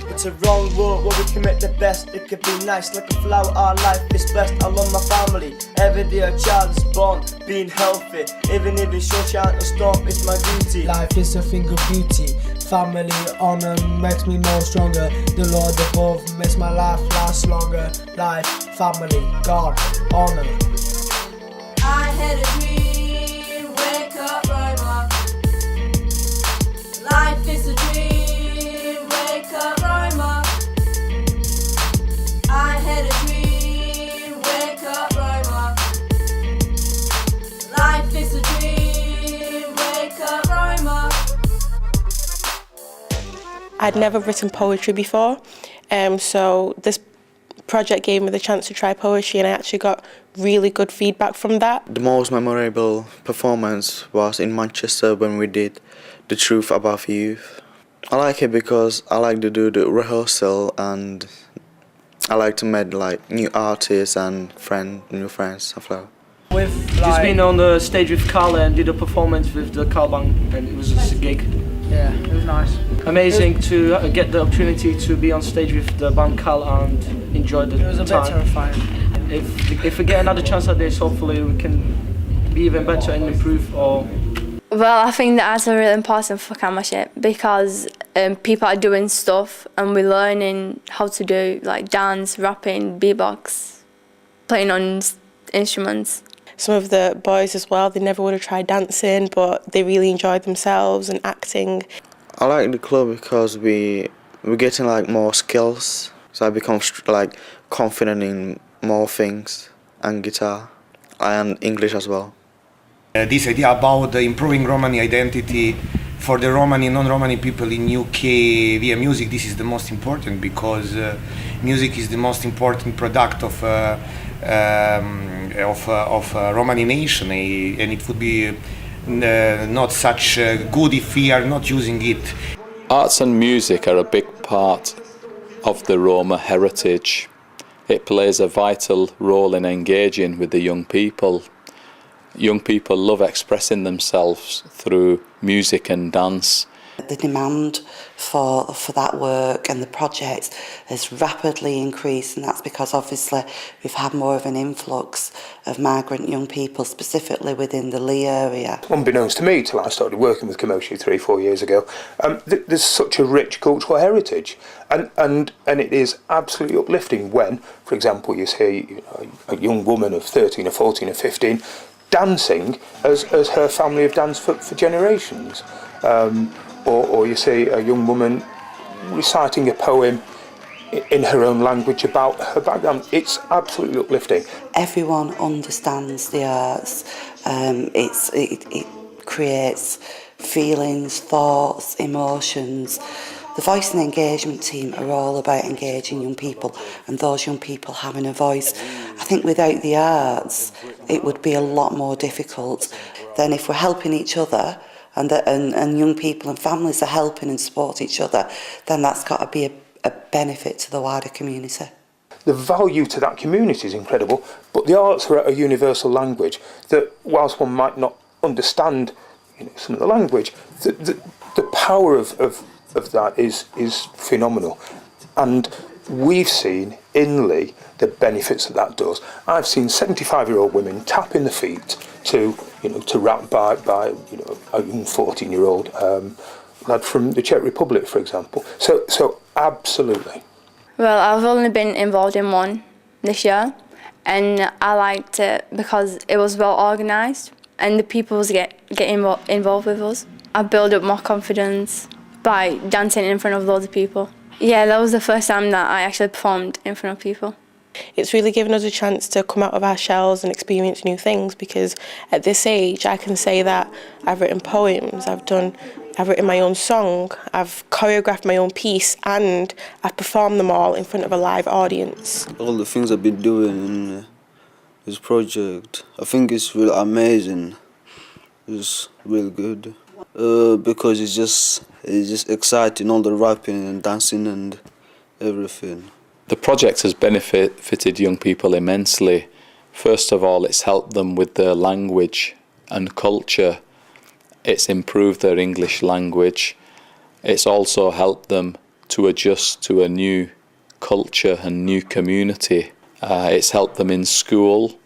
It's a wrong world where we commit the best. It could be nice like a flower, our life is blessed. I love my family, every day a child is born, being healthy. Even if it's sunshine or storm, it's my duty. Life is a thing of beauty. Family honour makes me more stronger. The Lord above makes my life last longer. Life, family, God, honour. I had a dream, wake up, Roma. Life is a dream, wake up, Roma. I had a dream, wake up, Roma. Life is a dream, wake up, Roma. I'd never written poetry before, so this project gave me the chance to try poetry, and I actually got really good feedback from that. The most memorable performance was in Manchester when we did The Truth About Youth. I like it because I like to do the rehearsal, and I like to meet like new artists and new friends, stuff like that. With Just been on the stage with Carl and did a performance with the Carl Bang, and it was just a gig. yeah, it was nice. Amazing to get the opportunity to be on stage with the band Carl and enjoy the time. It was a bit terrifying. If we get another chance at this, hopefully we can be even better and improve. Or well, I think that arts are really important for Kámoši because people are doing stuff and we're learning how to do like dance, rapping, beatbox, playing on instruments. Some of the boys as well, they never would have tried dancing, but they really enjoyed themselves and acting. I like the club because we're getting like more skills, so I become like confident in more things, and guitar and English as well. This idea about improving Romani identity for the Romani and non-Romani people in UK via music, this is the most important because music is the most important product of Romani nation, and it would be not such good if we are not using it. Arts and music are a big part of the Roma heritage. It plays a vital role in engaging with the young people. Young people love expressing themselves through music and dance. The demand for that work and the project has rapidly increased, and that's because obviously we've had more of an influx of migrant young people, specifically within the Leigh area. Unbeknownst to me, till I started working with Kámoši 3-4 years ago, there's such a rich cultural heritage, and it is absolutely uplifting when, for example, you see a young woman of 13 or 14 or 15 dancing as her family have danced for generations. Or you see a young woman reciting a poem in her own language about her background. It's absolutely uplifting. Everyone understands the arts. It creates feelings, thoughts, emotions. The voice and engagement team are all about engaging young people and those young people having a voice. I think without the arts, it would be a lot more difficult than if we're helping each other and young people and families are helping and support each other, then that's got to be a benefit to the wider community. The value to that community is incredible, but the arts are a universal language that, whilst one might not understand some of the language, the power of that is phenomenal. And we've seen in Leigh the benefits that does. I've seen 75-year-old women tapping the feet to rap by a young 14-year-old lad from the Czech Republic, for example. So absolutely. Well, I've only been involved in one this year, and I liked it because it was well organised and the people get involved with us. I built up more confidence by dancing in front of loads of people. Yeah, that was the first time that I actually performed in front of people. It's really given us a chance to come out of our shells and experience new things, because at this age I can say that I've written poems, I've written my own song, I've choreographed my own piece, and I've performed them all in front of a live audience. All the things I've been doing in this project, I think it's really amazing. It's really good because it's just exciting, all the rapping and dancing and everything. The project has benefited young people immensely. First of all, it's helped them with their language and culture, It's improved their English language. It's also helped them to adjust to a new culture and new community. It's helped them in school,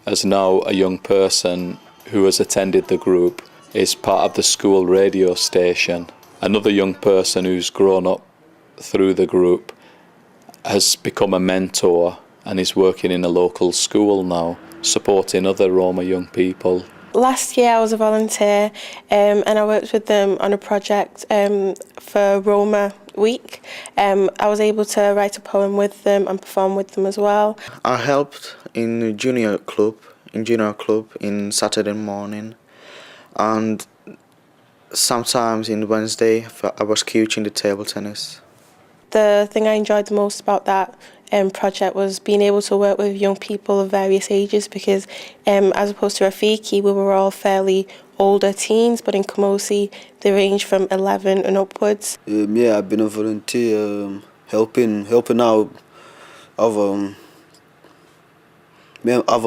as now a young person who has attended the group is part of the school radio station. Another young person who's grown up through the group has become a mentor and is working in a local school now, supporting other Roma young people. Last year I was a volunteer and I worked with them on a project for Roma Week. I was able to write a poem with them and perform with them as well. I helped in junior club in Saturday morning, and sometimes in Wednesday I was coaching the table tennis. The thing I enjoyed the most about that project was being able to work with young people of various ages, because as opposed to Rafiki, we were all fairly older teens, but in Kámoši they range from 11 and upwards. Yeah, I've been a volunteer helping out other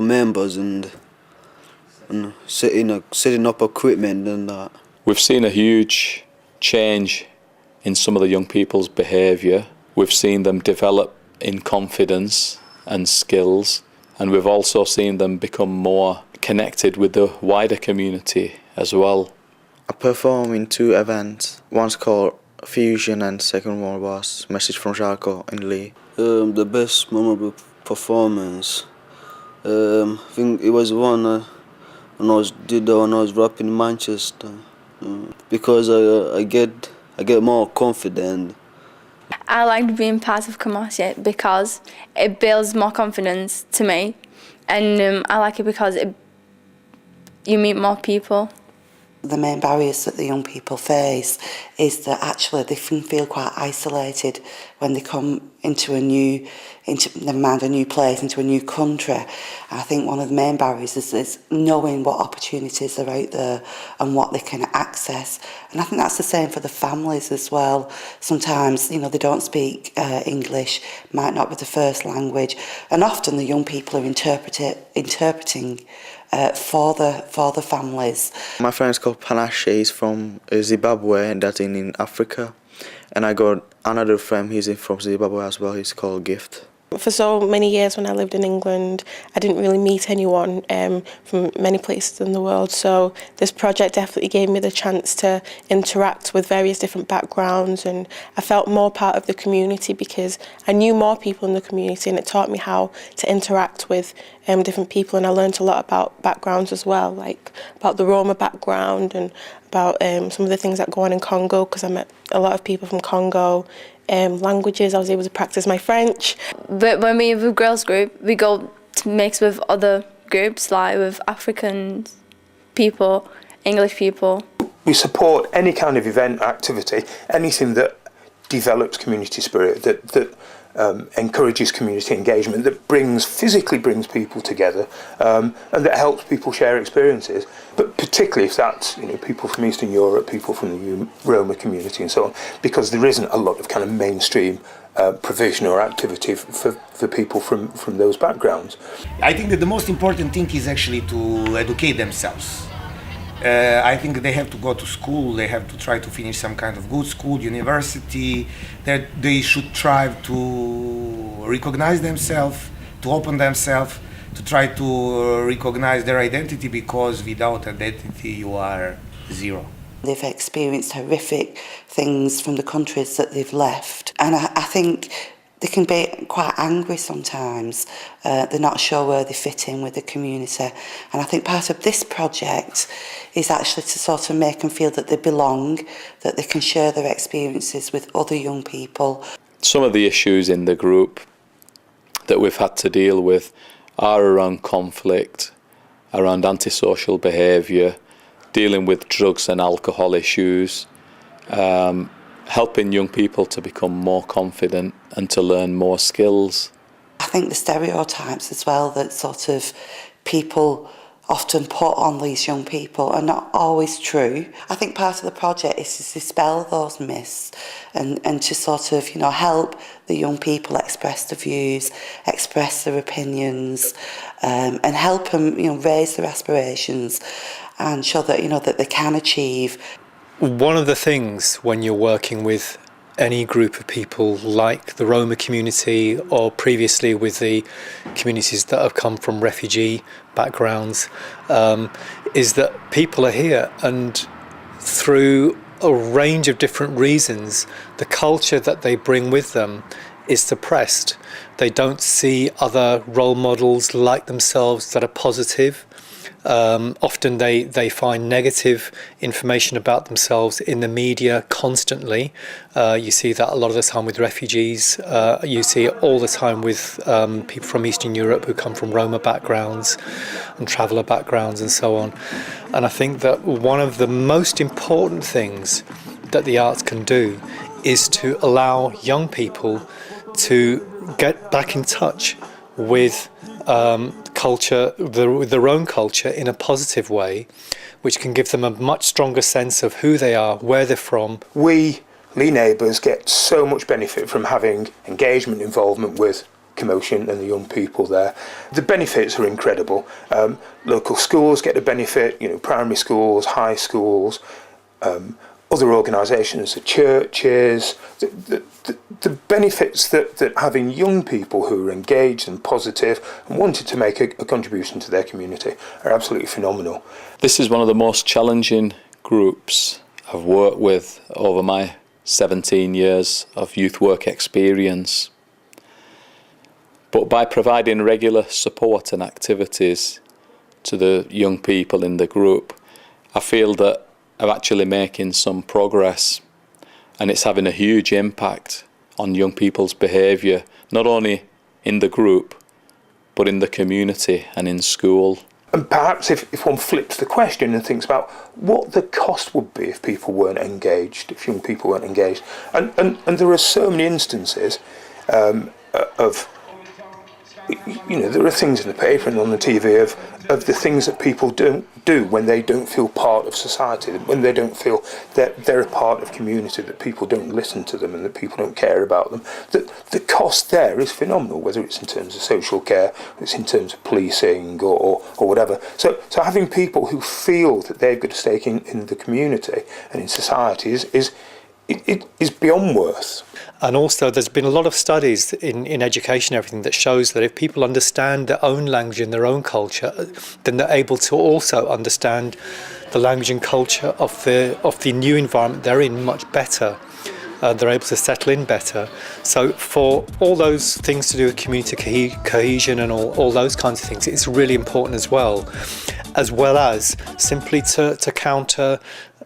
members and setting up equipment and that. We've seen a huge change in some of the young people's behaviour. We've seen them develop in confidence and skills, and we've also seen them become more connected with the wider community as well. I perform in 2 events. One's called Fusion and second one was Message from Jaco in Leigh. The best memorable performance, I think it was one when I was rapping in Manchester, because I get more confident. I liked being part of Kámoši because it builds more confidence to me, and I like it because you meet more people. The main barriers that the young people face is that actually they can feel quite isolated when they come into a new place, into a new country. I think one of the main barriers is knowing what opportunities are out there and what they can access. And I think that's the same for the families as well. Sometimes, they don't speak English, might not be the first language, and often the young people are interpreting for the families. My friend is called Panache, he's from Zimbabwe, that's in Africa. And I got another friend, he's from Zimbabwe as well, he's called Gift. For so many years when I lived in England, I didn't really meet anyone from many places in the world. So this project definitely gave me the chance to interact with various different backgrounds, and I felt more part of the community because I knew more people in the community, and it taught me how to interact with different people. And I learned a lot about backgrounds as well, like about the Roma background and about some of the things that go on in Congo, because I met a lot of people from Congo. Languages, I was able to practice my French. But when we have a girls group, we go to mix with other groups, like with African people, English people. We support any kind of event, activity, anything that develops community spirit, that encourages community engagement, that physically brings people together, and that helps people share experiences. But particularly if that's people from Eastern Europe, people from the Roma community and so on, because there isn't a lot of kind of mainstream provision or activity for people from those backgrounds. I think that the most important thing is actually to educate themselves. I think they have to go to school, they have to try to finish some kind of good school, university, that they should try to recognize themselves, to open themselves, to try to recognize their identity, because without identity you are zero. They've experienced horrific things from the countries that they've left, and I think they can be quite angry sometimes. They're not sure where they fit in with the community, and I think part of this project is actually to sort of make them feel that they belong, that they can share their experiences with other young people. Some of the issues in the group that we've had to deal with are around conflict, around antisocial behaviour, dealing with drugs and alcohol issues, helping young people to become more confident and to learn more skills. I think the stereotypes as well, that sort of people often put on these young people are not always true. I think part of the project is to dispel those myths and to sort of, help the young people express their views, express their opinions, and help them, raise their aspirations and show that, that they can achieve. One of the things when you're working with any group of people like the Roma community or previously with the communities that have come from refugee backgrounds is that people are here and through a range of different reasons the culture that they bring with them is suppressed. They don't see other role models like themselves that are positive. Often they find negative information about themselves in the media constantly. You see that a lot of the time with refugees. You see it all the time with people from Eastern Europe who come from Roma backgrounds and traveller backgrounds and so on. And I think that one of the most important things that the arts can do is to allow young people to get back in touch with culture, their own culture in a positive way, which can give them a much stronger sense of who they are, where they're from. We, Leigh neighbours, get so much benefit from having engagement, involvement with Kámoši and the young people there. The benefits are incredible. Local schools get the benefit, primary schools, high schools, other organisations, the churches, the benefits that having young people who are engaged and positive and wanted to make a contribution to their community are absolutely phenomenal. This is one of the most challenging groups I've worked with over my 17 years of youth work experience. But by providing regular support and activities to the young people in the group, I feel that I'm actually making some progress, and it's having a huge impact on young people's behaviour, not only in the group, but in the community and in school. And perhaps if one flips the question and thinks about what the cost would be if people weren't engaged, if young people weren't engaged, and there are so many instances of, there are things in the paper and on the TV of the things that people don't do when they don't feel part of society, when they don't feel that they're a part of community, that people don't listen to them and that people don't care about them. The cost there is phenomenal, whether it's in terms of social care, whether it's in terms of policing or whatever. So having people who feel that they've got a stake in the community and in society is beyond worth. And also there's been a lot of studies in education and everything that shows that if people understand their own language and their own culture, then they're able to also understand the language and culture of the new environment they're in much better. They're able to settle in better. So for all those things to do with community cohesion and all those kinds of things, it's really important as well as simply to counter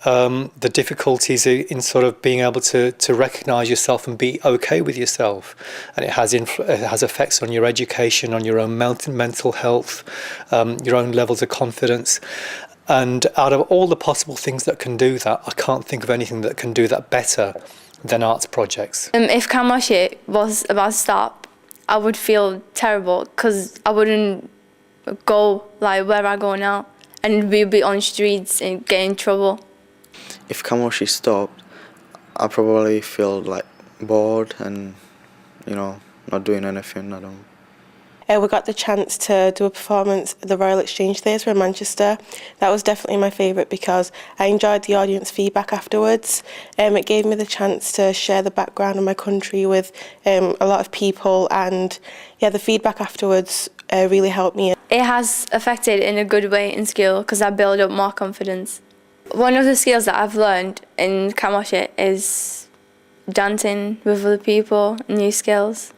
the difficulties in sort of being able to recognise yourself and be okay with yourself. And it has effects on your education, on your own mental health, your own levels of confidence. And out of all the possible things that can do that, I can't think of anything that can do that better than arts projects. If Kámoši was about to stop, I would feel terrible because I wouldn't go like where I go now, and we'd be on streets and get in trouble. If Kámoši stopped, I probably feel like bored and, not doing anything. I don't. We got the chance to do a performance at the Royal Exchange Theatre in Manchester. That was definitely my favourite because I enjoyed the audience feedback afterwards. It gave me the chance to share the background of my country with a lot of people, and the feedback afterwards really helped me. It has affected in a good way in school because I build up more confidence. One of the skills that I've learned in Kámoši is dancing with other people, new skills.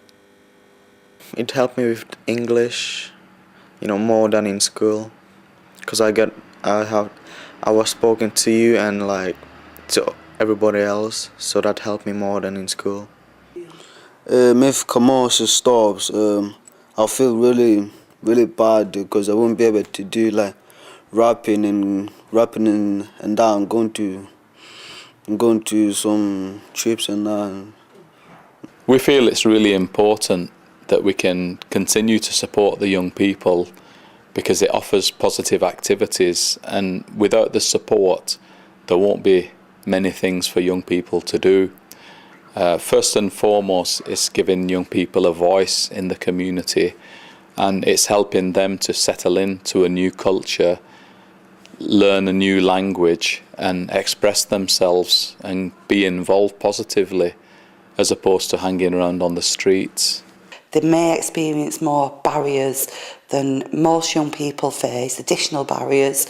It helped me with English, more than in school, because I was spoken to you and like to everybody else, so that helped me more than in school. If Kámoši stops, I'll feel really bad because I won't be able to do like rapping and that. I'm going to some trips and that. We feel it's really important that we can continue to support the young people because it offers positive activities, and without the support there won't be many things for young people to do. First and foremost, it's giving young people a voice in the community, and it's helping them to settle into a new culture, learn a new language and express themselves and be involved positively, as opposed to hanging around on the streets. They may experience more barriers than most young people face, additional barriers,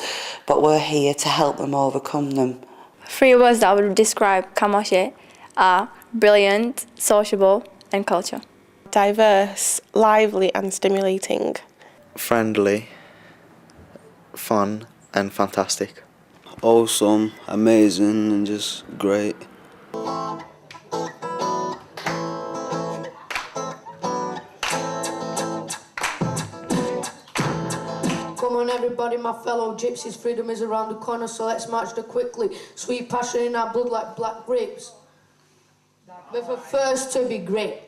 but we're here to help them overcome them. 3 words that I would describe Kámoši are brilliant, sociable and culture. Diverse, lively and stimulating. Friendly, fun and fantastic. Awesome, amazing and just great. Come on everybody, my fellow gypsies, freedom is around the corner, so let's march there quickly. Sweet passion in our blood like black grapes. With a thirst to be great.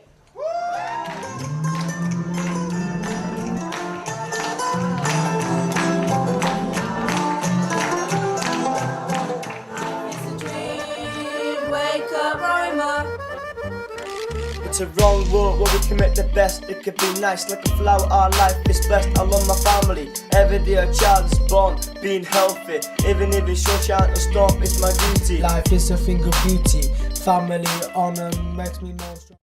It's a wrong world where we commit the best. It could be nice like a flower, our life is blessed. I love my family, every day a child is born, being healthy. Even if it's sunshine or storm, it's my duty. Life is a thing of beauty, family honour makes me more strong.